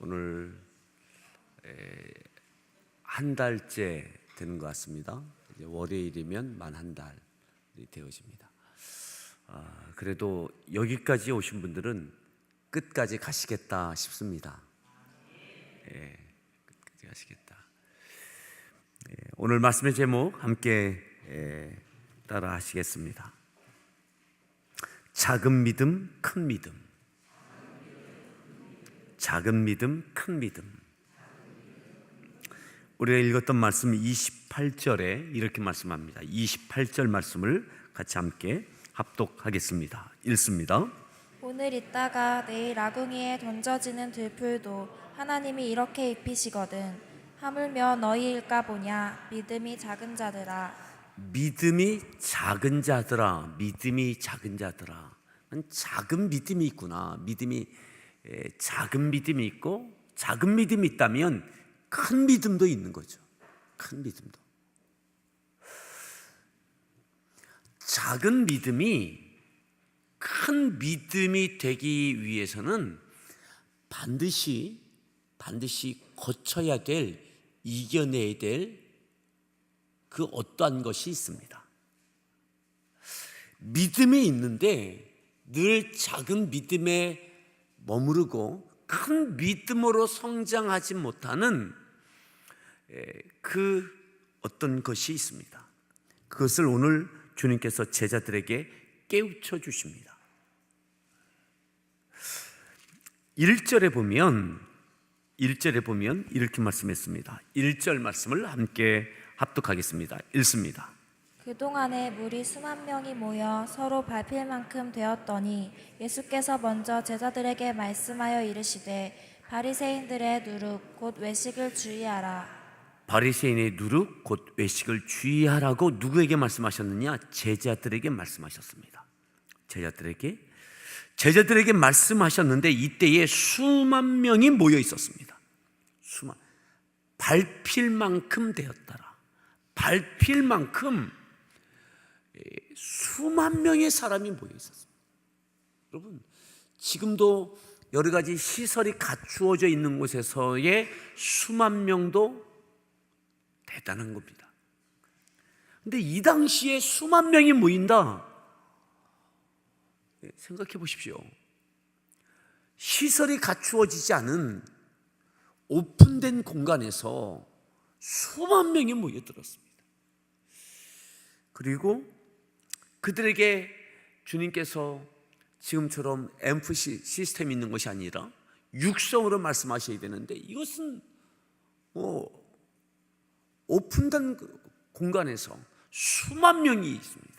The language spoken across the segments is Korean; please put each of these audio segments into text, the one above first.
오늘 한 달째 되는 것 같습니다. 이제 월요일이면 만 한 달이 되어집니다. 그래도 여기까지 오신 분들은 끝까지 가시겠다 싶습니다. 끝까지 가시겠다. 오늘 말씀의 제목 함께 따라 하시겠습니다. 작은 믿음, 큰 믿음. 작은 믿음, 큰 믿음. 우리가 읽었던 말씀 28절에 이렇게 말씀합니다. 28절 말씀을 같이 함께 합독하겠습니다. 읽습니다. 오늘 있다가 내일 아궁이에 던져지는 들풀도 하나님이 이렇게 입히시거든. 하물며 너희일까 보냐. 믿음이 작은 자들아. 믿음이 작은 자들아. 믿음이 작은 자들아. 작은 믿음이 있구나. 작은 믿음이 있고, 작은 믿음이 있다면 큰 믿음도 있는 거죠. 큰 믿음도. 작은 믿음이 큰 믿음이 되기 위해서는 반드시 거쳐야 될, 이겨내야 될 그 어떠한 것이 있습니다. 믿음이 있는데 늘 작은 믿음에 머무르고 큰 믿음으로 성장하지 못하는 그 어떤 것이 있습니다. 그것을 오늘 주님께서 제자들에게 깨우쳐 주십니다. 1절에 보면 이렇게 말씀했습니다. 1절 말씀을 함께 합독하겠습니다. 읽습니다. 그동안에 무리 수만 명이 모여 서로 밟힐 만큼 되었더니 예수께서 먼저 제자들에게 말씀하여 이르시되 바리새인들의 누룩 곧 외식을 주의하라. 바리새인의 누룩 곧 외식을 주의하라고 누구에게 말씀하셨느냐? 제자들에게 말씀하셨습니다. 제자들에게 말씀하셨는데 이때에 수만 명이 모여 있었습니다. 밟힐 만큼 되었더라. 밟힐 만큼 수만 명의 사람이 모여 있었습니다. 여러분, 지금도 여러 가지 시설이 갖추어져 있는 곳에서의 수만 명도 대단한 겁니다. 근데 이 당시에 수만 명이 모인다. 생각해 보십시오. 시설이 갖추어지지 않은 오픈된 공간에서 수만 명이 모여들었습니다. 그리고 그들에게 주님께서 지금처럼 MC 시스템이 있는 것이 아니라 육성으로 말씀하셔야 되는데 이것은 오픈된 공간에서 수만 명이 있습니다.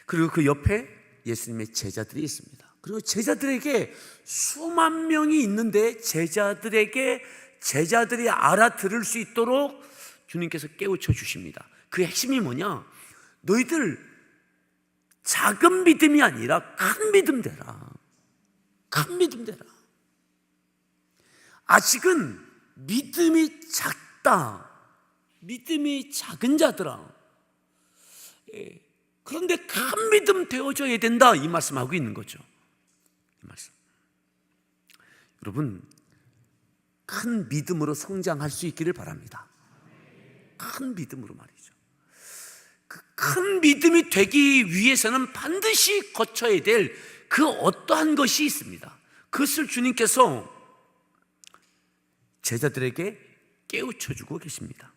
그리고 그 옆에 예수님의 제자들이 있습니다. 그리고 제자들에게 수만 명이 있는데 제자들이 알아들을 수 있도록 주님께서 깨우쳐 주십니다. 그 핵심이 뭐냐? 너희들 작은 믿음이 아니라 큰 믿음 되라. 큰 믿음 되라. 아직은 믿음이 작다. 믿음이 작은 자들아. 그런데 큰 믿음 되어줘야 된다. 이 말씀하고 있는 거죠. 이 말씀. 여러분, 큰 믿음으로 성장할 수 있기를 바랍니다. 큰 믿음으로 말이죠. 그 큰 믿음이 되기 위해서는 반드시 거쳐야 될 그 어떠한 것이 있습니다. 그것을 주님께서 제자들에게 깨우쳐 주고 계십니다.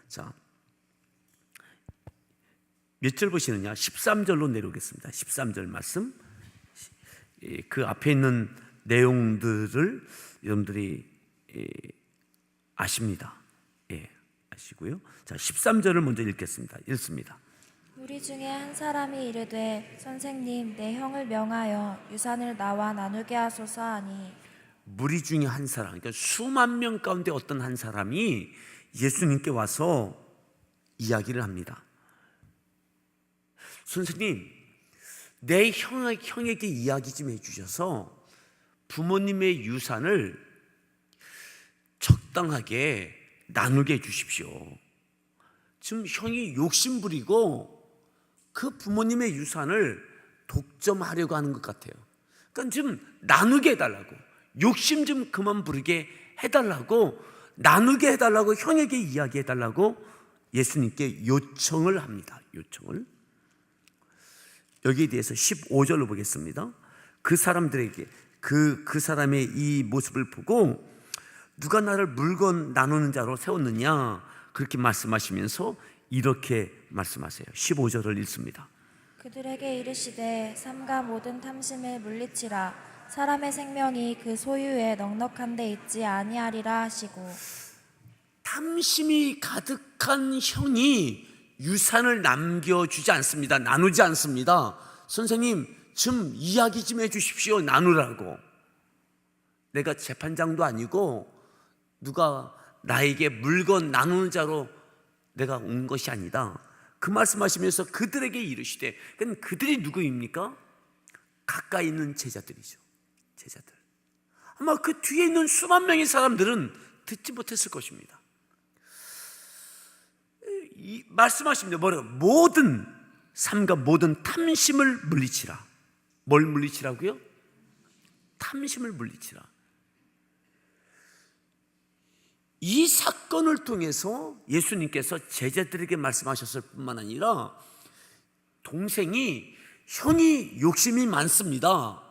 자, 몇 절 보시느냐? 13절로 내려오겠습니다. 13절 말씀. 그 앞에 있는 내용들을 여러분들이 아십니다. 아시고요. 자, 13절을 먼저 읽겠습니다. 읽습니다. 무리 중에 한 사람이 이르되 선생님 내 형을 명하여 유산을 나와 나누게 하소서 하니. 무리 중에 한 사람, 그러니까 수만 명 가운데 어떤 한 사람이 예수님께 와서 이야기를 합니다. 선생님, 내 형에게 이야기 좀 해주셔서 부모님의 유산을 적당하게 나누게 해주십시오. 지금 형이 욕심부리고 그 부모님의 유산을 독점하려고 하는 것 같아요. 그러니까 좀 나누게 해달라고, 욕심 좀 그만 부리게 해달라고, 나누게 해달라고, 형에게 이야기해달라고 예수님께 요청을 합니다. 요청을. 여기에 대해서 15절로 보겠습니다. 그 사람들에게 그 사람의 이 모습을 보고 누가 나를 물건 나누는 자로 세웠느냐 그렇게 말씀하시면서 이렇게 말씀하세요. 15절을 읽습니다. 그들에게 이르시되 삼가 모든 탐심을 물리치라. 사람의 생명이 그 소유에 넉넉한 데 있지 아니하리라 하시고. 탐심이 가득한 형이 유산을 남겨주지 않습니다. 나누지 않습니다. 선생님 좀 이야기 좀 해주십시오. 나누라고. 내가 재판장도 아니고 누가 나에게 물건 나누는 자로 내가 온 것이 아니다. 그 말씀하시면서 그들에게 이르시되, 그들이 누구입니까? 가까이 있는 제자들이죠. 제자들. 아마 그 뒤에 있는 수만 명의 사람들은 듣지 못했을 것입니다. 말씀하십니다. 뭐라고? 삼가 모든 탐심을 물리치라. 뭘 물리치라고요? 탐심을 물리치라. 이 사건을 통해서 예수님께서 제자들에게 말씀하셨을 뿐만 아니라 형이 욕심이 많습니다.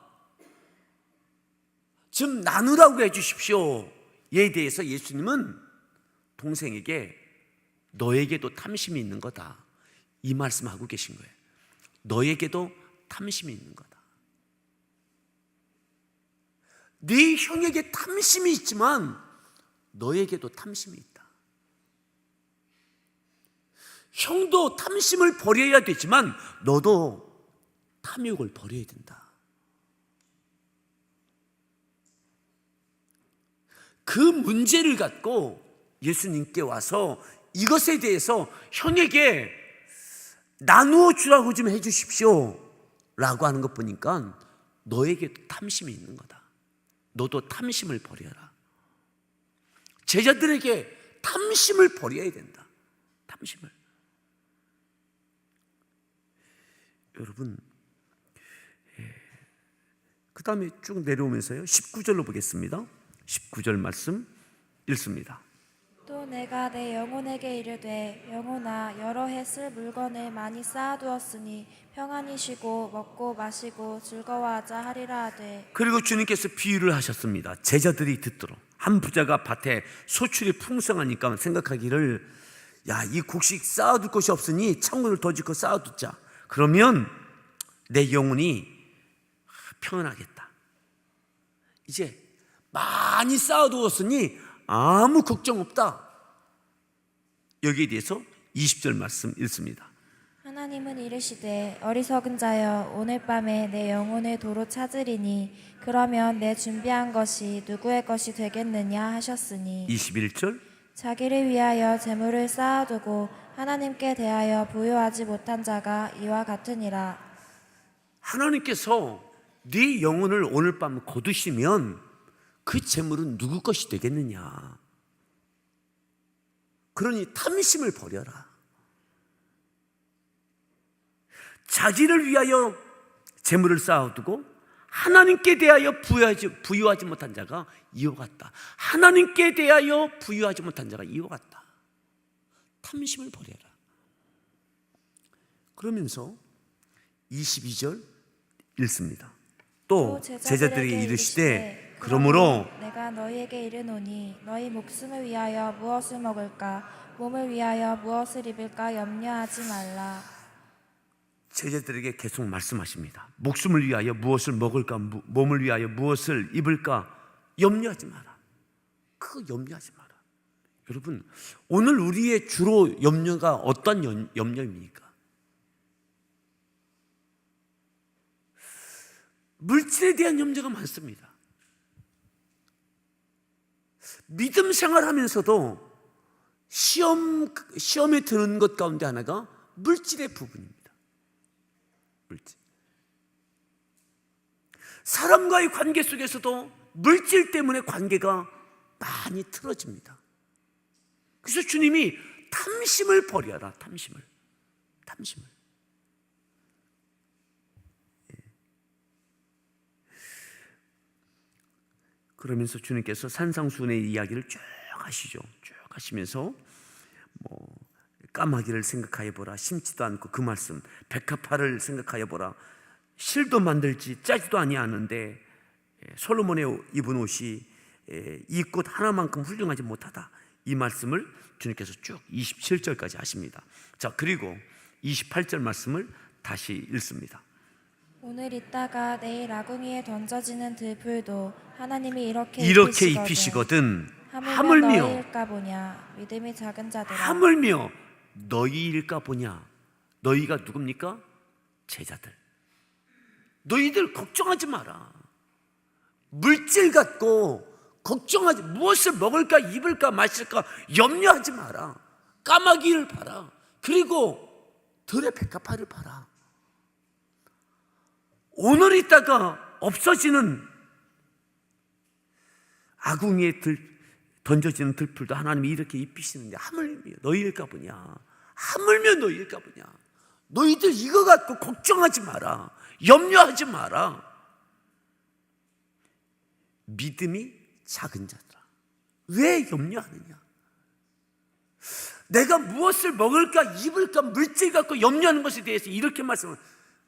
좀 나누라고 해주십시오. 에 대해서 예수님은 동생에게 너에게도 탐심이 있는 거다. 이 말씀하고 계신 거예요. 너에게도 탐심이 있는 거다. 네 형에게 탐심이 있지만 너에게도 탐심이 있다. 형도 탐심을 버려야 되지만 너도 탐욕을 버려야 된다. 그 문제를 갖고 예수님께 와서 이것에 대해서 형에게 나누어 주라고 좀 해주십시오 라고 하는 것 보니까 너에게도 탐심이 있는 거다. 너도 탐심을 버려라. 제자들에게 탐심을 버려야 된다. 탐심을. 여러분, 그 다음에 쭉 내려오면서요 19절로 보겠습니다. 19절 말씀 읽습니다. 또 내가 내 영혼에게 이르되 영혼아 여러 해 쓸 물건을 많이 쌓아두었으니 평안히 쉬고 먹고 마시고 즐거워하자 하리라 하되. 그리고 주님께서 비유를 하셨습니다. 제자들이 듣도록. 한 부자가 밭에 소출이 풍성하니까 생각하기를 이 곡식 쌓아둘 곳이 없으니 창문을 더 짓고 쌓아두자. 그러면 내 영혼이 평안하겠다. 이제 많이 쌓아두었으니 아무 걱정 없다. 여기에 대해서 20절 말씀 읽습니다. 하나님은 이르시되 어리석은 자여 오늘 밤에 내 영혼을 도로 찾으리니 그러면 내 준비한 것이 누구의 것이 되겠느냐 하셨으니. 21절. 자기를 위하여 재물을 쌓아두고 하나님께 대하여 부요하지 못한 자가 이와 같으니라. 하나님께서 네 영혼을 오늘 밤 거두시면 그 재물은 누구 것이 되겠느냐. 그러니 탐심을 버려라. 자기를 위하여 재물을 쌓아두고 하나님께 대하여 부유하지 못한 자가 이와 같다. 하나님께 대하여 부유하지 못한 자가 이와 같다. 탐심을 버려라. 그러면서 22절 읽습니다. 또 제자들에게 이르시되 그러므로 내가 너희에게 이르노니 너희 목숨을 위하여 무엇을 먹을까 몸을 위하여 무엇을 입을까 염려하지 말라. 제자들에게 계속 말씀하십니다. 목숨을 위하여 무엇을 먹을까, 몸을 위하여 무엇을 입을까 염려하지 마라. 그거 염려하지 마라. 여러분, 오늘 우리의 주로 염려가 어떤 염려입니까? 물질에 대한 염려가 많습니다. 믿음 생활하면서도 시험에 드는 것 가운데 하나가 물질의 부분입니다. 물질. 사람과의 관계 속에서도 물질 때문에 관계가 많이 틀어집니다. 그래서 주님이 탐심을 버려라. 탐심을. 그러면서 주님께서 산상수훈의 이야기를 쭉 하시죠. 쭉 하시면서 까마귀를 생각하여 보라, 심지도 않고 그 말씀, 백합화를 생각하여 보라, 실도 만들지 짜지도 아니하는데 솔로몬의 입은 옷이 이 꽃 하나만큼 훌륭하지 못하다. 이 말씀을 주님께서 쭉 27절까지 하십니다. 자, 그리고 28절 말씀을 다시 읽습니다. 오늘 있다가 내일 아궁이에 던져지는 들풀도 하나님이 이렇게 입히시거든 하물며 너희일까 보냐. 믿음이 작은 자들아. 하물며 너희일까 보냐. 너희가 누굽니까? 제자들. 너희들 걱정하지 마라. 물질 갖고 걱정하지, 무엇을 먹을까 입을까 마실까 염려하지 마라. 까마귀를 봐라. 그리고 들의 백합화를 봐라. 오늘 있다가 없어지는 아궁이에 던져지는 들풀도 하나님이 이렇게 입히시는데 하물며 너희일까 보냐. 하물며 너희일까 보냐. 너희들 이거 갖고 걱정하지 마라. 염려하지 마라. 믿음이 작은 자들아. 왜 염려하느냐? 내가 무엇을 먹을까 입을까 물질 갖고 염려하는 것에 대해서 이렇게 말씀을,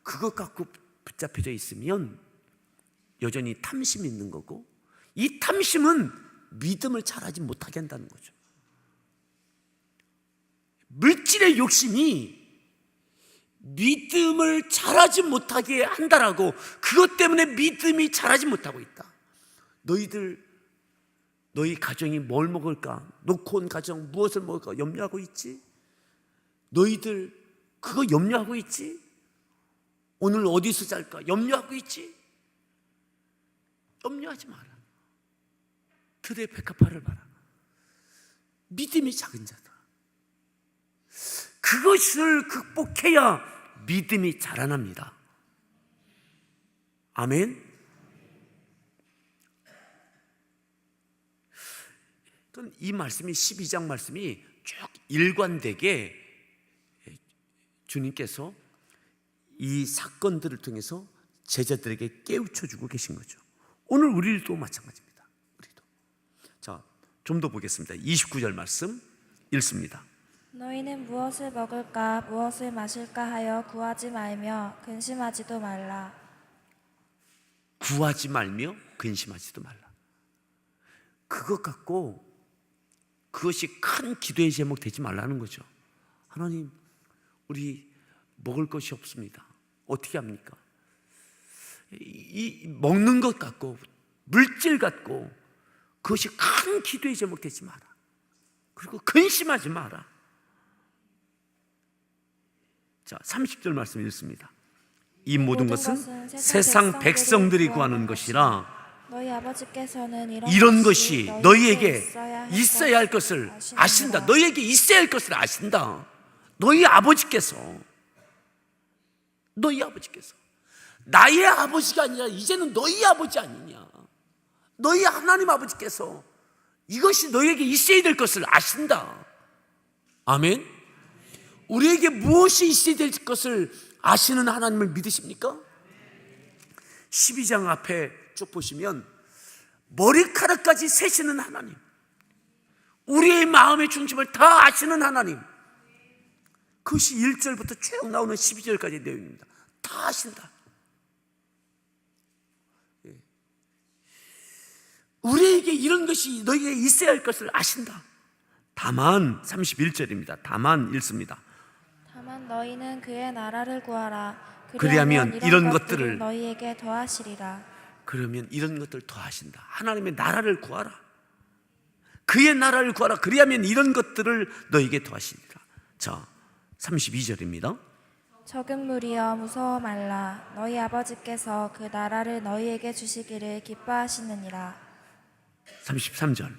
그것 갖고 붙잡혀져 있으면 여전히 탐심이 있는 거고, 이 탐심은 믿음을 잘하지 못하게 한다는 거죠. 물질의 욕심이 믿음을 잘하지 못하게 한다라고, 그것 때문에 믿음이 잘하지 못하고 있다. 너희 가정이 뭘 먹을까? 놓고 온 가정 무엇을 먹을까? 염려하고 있지? 너희들 그거 염려하고 있지? 오늘 어디서 잘까? 염려하고 있지? 염려하지 마라. 들의 백합화를 봐라. 믿음이 작은 자다. 그것을 극복해야 믿음이 자라납니다. 아멘. 이 말씀이 12장 말씀이 쭉 일관되게 주님께서 이 사건들을 통해서 제자들에게 깨우쳐주고 계신 거죠. 오늘 우리도 마찬가지입니다. 우리도. 자, 좀 더 보겠습니다. 29절 말씀 읽습니다. 너희는 무엇을 먹을까 무엇을 마실까 하여 구하지 말며 근심하지도 말라. 구하지 말며 근심하지도 말라. 그것 갖고 그것이 큰 기도의 제목 되지 말라는 거죠. 하나님, 우리 먹을 것이 없습니다. 어떻게 합니까? 이 먹는 것 갖고, 물질 갖고 그것이 큰 기도의 제목 되지 마라. 그리고 근심하지 마라. 자, 30절 말씀 읽습니다. 이 모든 것은 세상 백성들이 구하는 것이라. 너희 아버지께서는 이런 것이 너희에게 있어야 할 것을 아신다. 너희에게 있어야 할 것을 아신다. 너희 아버지께서 나의 아버지가 아니라 이제는 너희 아버지 아니냐. 너희 하나님 아버지께서 이것이 너희에게 있어야 될 것을 아신다. 아멘. 우리에게 무엇이 있어야 될 것을 아시는 하나님을 믿으십니까? 12장 앞에 쭉 보시면 머리카락까지 세시는 하나님, 우리의 마음의 중심을 다 아시는 하나님, 그것이 1절부터 쭉 나오는 12절까지의 내용입니다. 다 아신다. 우리에게 이런 것이 너희에게 있어야 할 것을 아신다. 다만 31절입니다. 다만 읽습니다. 다만 너희는 그의 나라를 구하라. 그리하면 이런 것들을 너희에게 더하시리라. 그러면 이런 것들을 더하신다. 하나님의 나라를 구하라. 그의 나라를 구하라. 그리하면 이런 것들을 너희에게 더하시리라. 자, 32절입니다. 적은 무리여 무서워 말라. 너희 아버지께서 그 나라를 너희에게 주시기를 기뻐하시느니라. 33절.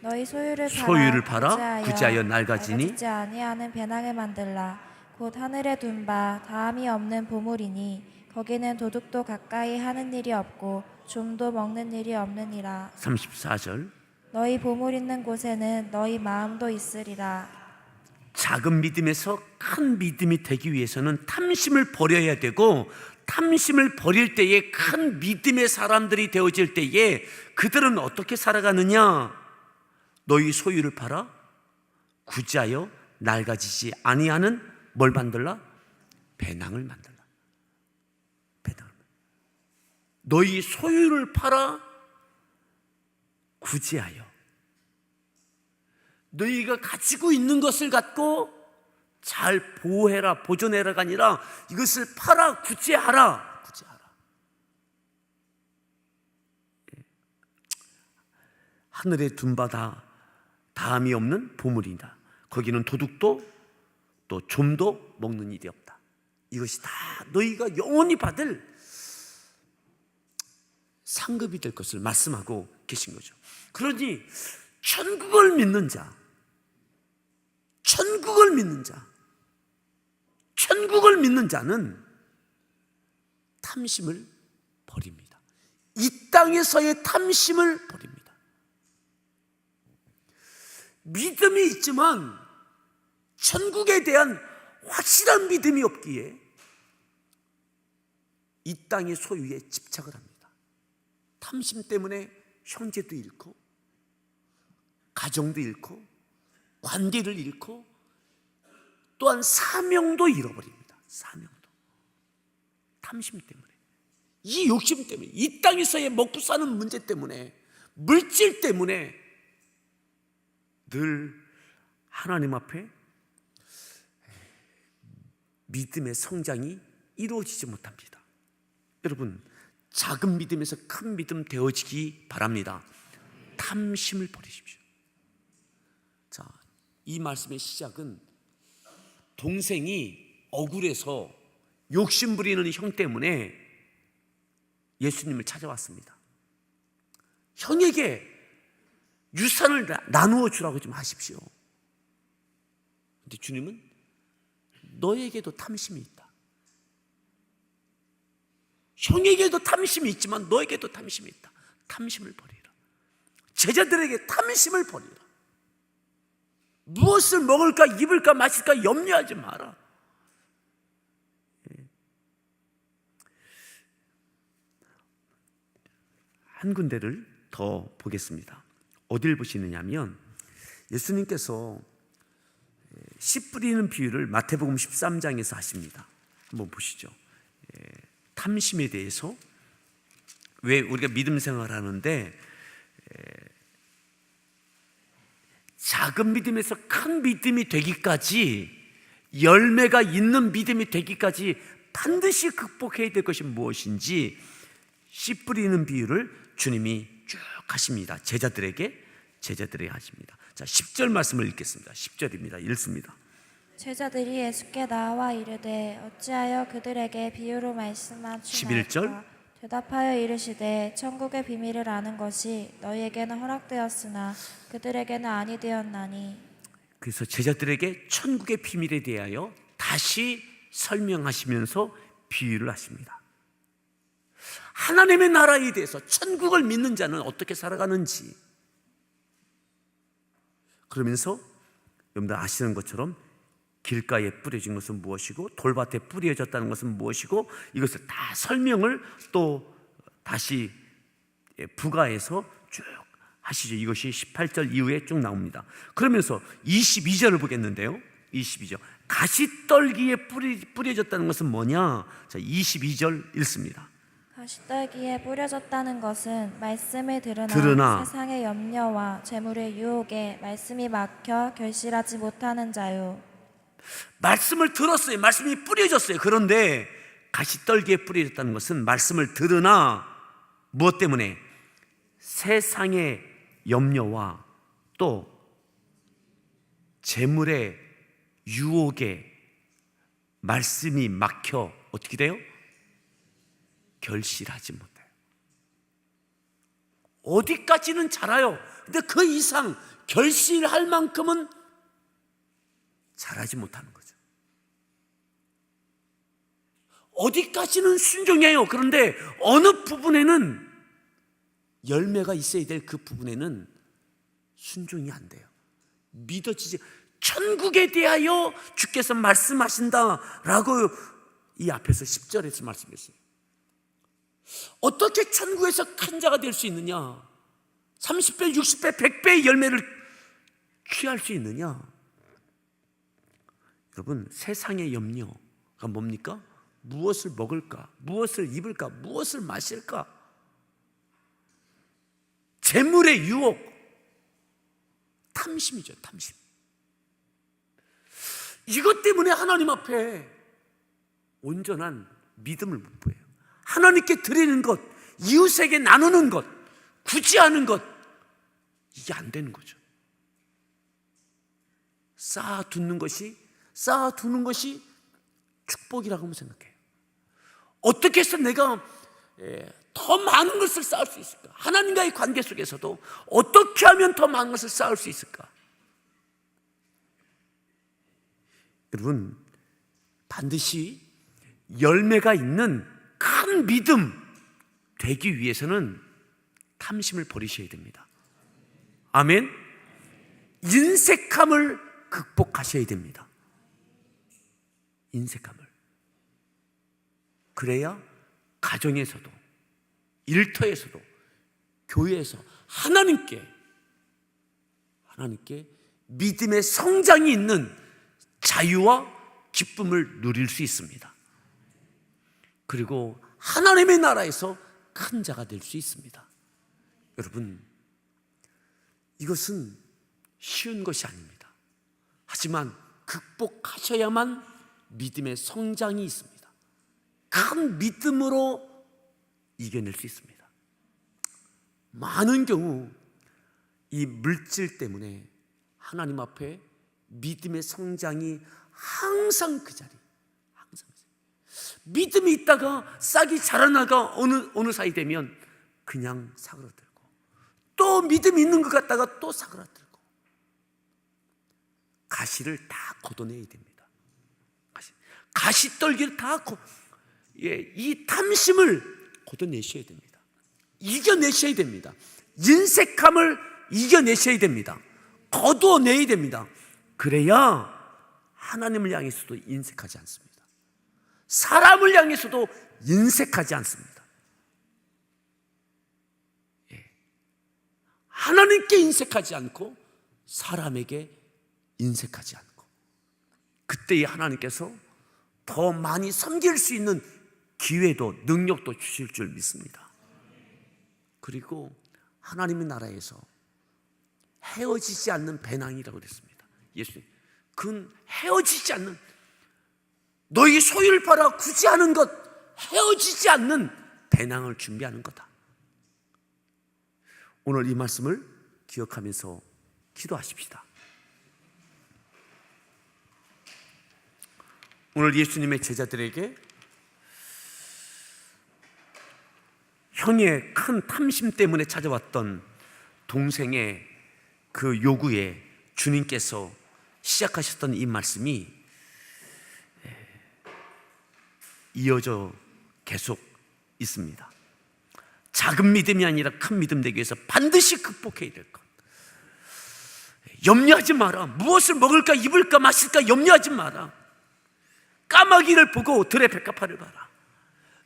너희 소유를 팔아 그지하여 낡아지니 낡아지지 아니하는 배낭을 만들라. 곧 하늘에 둔 바 다함이 없는 보물이니 거기는 도둑도 가까이 하는 일이 없고 좀도 먹는 일이 없느니라. 34절. 너희 보물 있는 곳에는 너희 마음도 있으리라. 작은 믿음에서 큰 믿음이 되기 위해서는 탐심을 버려야 되고, 탐심을 버릴 때에 큰 믿음의 사람들이 되어질 때에 그들은 어떻게 살아가느냐? 너희 소유를 팔아 구제하여 낡아지지 아니하는 뭘 만들라? 배낭을 만들라. 배낭을. 너희 소유를 팔아 구제하여, 너희가 가지고 있는 것을 갖고 잘 보호해라, 보존해라가 아니라 이것을 팔아 구제하라. 구제하라. 하늘의 둔바다 다함이 없는 보물이다. 거기는 도둑도 또 좀도 먹는 일이 없다. 이것이 다 너희가 영원히 받을 상급이 될 것을 말씀하고 계신 거죠. 그러니 천국을 믿는 자, 천국을 믿는 자, 천국을 믿는 자는 탐심을 버립니다. 이 땅에서의 탐심을 버립니다. 믿음이 있지만 천국에 대한 확실한 믿음이 없기에 이 땅의 소유에 집착을 합니다. 탐심 때문에 형제도 잃고 가정도 잃고 관계를 잃고 또한 사명도 잃어버립니다. 사명도. 탐심 때문에, 이 욕심 때문에, 이 땅에서의 먹고 사는 문제 때문에, 물질 때문에 늘 하나님 앞에 믿음의 성장이 이루어지지 못합니다. 여러분, 작은 믿음에서 큰 믿음 되어지기 바랍니다. 탐심을 버리십시오. 자, 이 말씀의 시작은 동생이 억울해서 욕심 부리는 형 때문에 예수님을 찾아왔습니다. 형에게 유산을 나누어 주라고 좀 하십시오. 근데 주님은 너에게도 탐심이 있다. 형에게도 탐심이 있지만 너에게도 탐심이 있다. 탐심을 버리라. 제자들에게 탐심을 버리라. 무엇을 먹을까, 입을까, 마실까 염려하지 마라. 한 군데를 더 보겠습니다. 어딜 보시느냐면 예수님께서 씨 뿌리는 비유를 마태복음 13장에서 하십니다. 한번 보시죠. 탐심에 대해서, 왜 우리가 믿음 생활을 하는데 작은 믿음에서 큰 믿음이 되기까지, 열매가 있는 믿음이 되기까지 반드시 극복해야 될 것이 무엇인지 씨 뿌리는 비유를 주님이 쭉 하십니다. 제자들에게 하십니다. 자, 10절 말씀을 읽겠습니다. 10절입니다. 읽습니다. 제자들이 예수께 나와 이르되 어찌하여 그들에게 비유로 말씀하시나이까? 11절. 대답하여 이르시되 천국의 비밀을 아는 것이 너희에게는 허락되었으나 그들에게는 아니 되었나니. 그래서 제자들에게 천국의 비밀에 대하여 다시 설명하시면서 비유를 하십니다. 하나님의 나라에 대해서, 천국을 믿는 자는 어떻게 살아가는지, 그러면서 여러분들 아시는 것처럼 길가에 뿌려진 것은 무엇이고 돌밭에 뿌려졌다는 것은 무엇이고, 이것을 다 설명을 또 다시 부가해서 쭉 하시죠. 이것이 18절 이후에 쭉 나옵니다. 그러면서 22절을 보겠는데요. 22절. 가시떨기에 뿌려졌다는 것은 뭐냐? 자, 22절 읽습니다. 가시떨기에 뿌려졌다는 것은 말씀을 들으나 세상의 염려와 재물의 유혹에 말씀이 막혀 결실하지 못하는 자요. 말씀을 들었어요. 말씀이 뿌려졌어요. 그런데 가시떨기에 뿌려졌다는 것은 말씀을 들으나 무엇 때문에? 세상의 염려와 또 재물의 유혹에 말씀이 막혀 어떻게 돼요? 결실하지 못해요. 어디까지는 자라요. 근데 그 이상 결실할 만큼은 자라지 못하는 거죠. 어디까지는 순종해요. 그런데 어느 부분에는 열매가 있어야 될 그 부분에는 순종이 안 돼요. 믿어지지. 천국에 대하여 주께서 말씀하신다라고 이 앞에서 10절에서 말씀했어요. 어떻게 천국에서 큰 자가 될 수 있느냐? 30배, 60배, 100배의 열매를 취할 수 있느냐? 여러분, 세상의 염려가 뭡니까? 무엇을 먹을까? 무엇을 입을까? 무엇을 마실까? 재물의 유혹, 탐심이죠, 탐심. 이것 때문에 하나님 앞에 온전한 믿음을 못 보여요. 하나님께 드리는 것, 이웃에게 나누는 것, 구제하는 것, 이게 안 되는 거죠. 쌓아두는 것이 축복이라고 생각해요. 어떻게 해서 내가 더 많은 것을 쌓을 수 있을까? 하나님과의 관계 속에서도 어떻게 하면 더 많은 것을 쌓을 수 있을까? 여러분, 반드시 열매가 있는 큰 믿음 되기 위해서는 탐심을 버리셔야 됩니다. 아멘. 인색함을 극복하셔야 됩니다. 인색함을. 그래야 가정에서도, 일터에서도, 교회에서 하나님께 믿음의 성장이 있는 자유와 기쁨을 누릴 수 있습니다. 그리고 하나님의 나라에서 큰 자가 될 수 있습니다. 여러분, 이것은 쉬운 것이 아닙니다. 하지만 극복하셔야만 믿음의 성장이 있습니다. 큰 믿음으로 이겨낼 수 있습니다. 많은 경우 이 물질 때문에 하나님 앞에 믿음의 성장이 항상 그 자리, 항상 믿음이 있다가 싹이 자라나가 어느 사이 되면 그냥 사그라들고, 또 믿음이 있는 것 같다가 또 사그라들고, 가시를 다 걷어내야 됩니다. 가시떨기를 다 이 탐심을 걷어내셔야 됩니다. 이겨내셔야 됩니다. 인색함을 이겨내셔야 됩니다. 거두어내야 됩니다. 그래야 하나님을 향해서도 인색하지 않습니다. 사람을 향해서도 인색하지 않습니다. 하나님께 인색하지 않고 사람에게 인색하지 않고, 그때에 하나님께서 더 많이 섬길 수 있는 기회도 능력도 주실 줄 믿습니다. 그리고 하나님의 나라에서 헤어지지 않는 배낭이라고 그랬습니다. 예수님, 그건 헤어지지 않는, 너희 소유를 팔아 구제하는 것, 헤어지지 않는 배낭을 준비하는 거다. 오늘 이 말씀을 기억하면서 기도하십시다. 오늘 예수님의 제자들에게 형의 큰 탐심 때문에 찾아왔던 동생의 그 요구에 주님께서 시작하셨던 이 말씀이 이어져 계속 있습니다. 작은 믿음이 아니라 큰 믿음 되기 위해서 반드시 극복해야 될 것. 염려하지 마라. 무엇을 먹을까, 입을까, 마실까 염려하지 마라. 까마귀를 보고 들의 백합화를 봐라.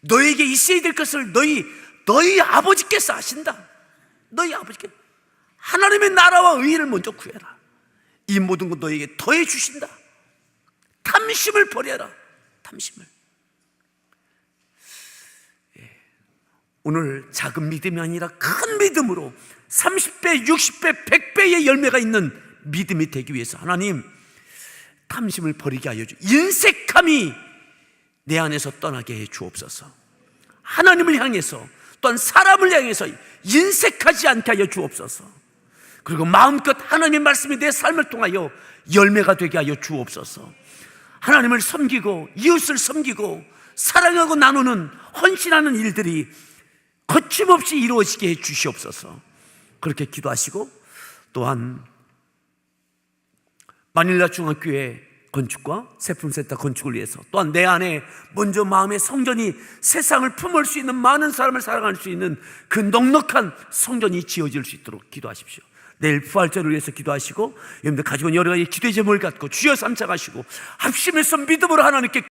너에게 있어야 될 것을 너희 아버지께서 아신다. 너희 아버지께서 하나님의 나라와 의의를 먼저 구해라. 이 모든 것 너에게 더해 주신다. 탐심을 버려라. 탐심을. 오늘 작은 믿음이 아니라 큰 믿음으로 30배, 60배, 100배의 열매가 있는 믿음이 되기 위해서 하나님, 탐심을 버리게 하여 인색함이 내 안에서 떠나게 해 주옵소서. 하나님을 향해서 또한 사람을 향해서 인색하지 않게 하여 주옵소서. 그리고 마음껏 하나님의 말씀이 내 삶을 통하여 열매가 되게 하여 주옵소서. 하나님을 섬기고 이웃을 섬기고 사랑하고 나누는 헌신하는 일들이 거침없이 이루어지게 해 주시옵소서. 그렇게 기도하시고, 또한 마닐라 중학교의 건축과 세품센터 건축을 위해서, 또한 내 안에 먼저 마음의 성전이 세상을 품을 수 있는, 많은 사람을 사랑할 수 있는 그 넉넉한 성전이 지어질 수 있도록 기도하십시오. 내일 부활절을 위해서 기도하시고, 여러분들 가지고 있는 여러 가지 기도의 제목을 갖고 주여 삼창하시고 합심해서 믿음으로 하나님께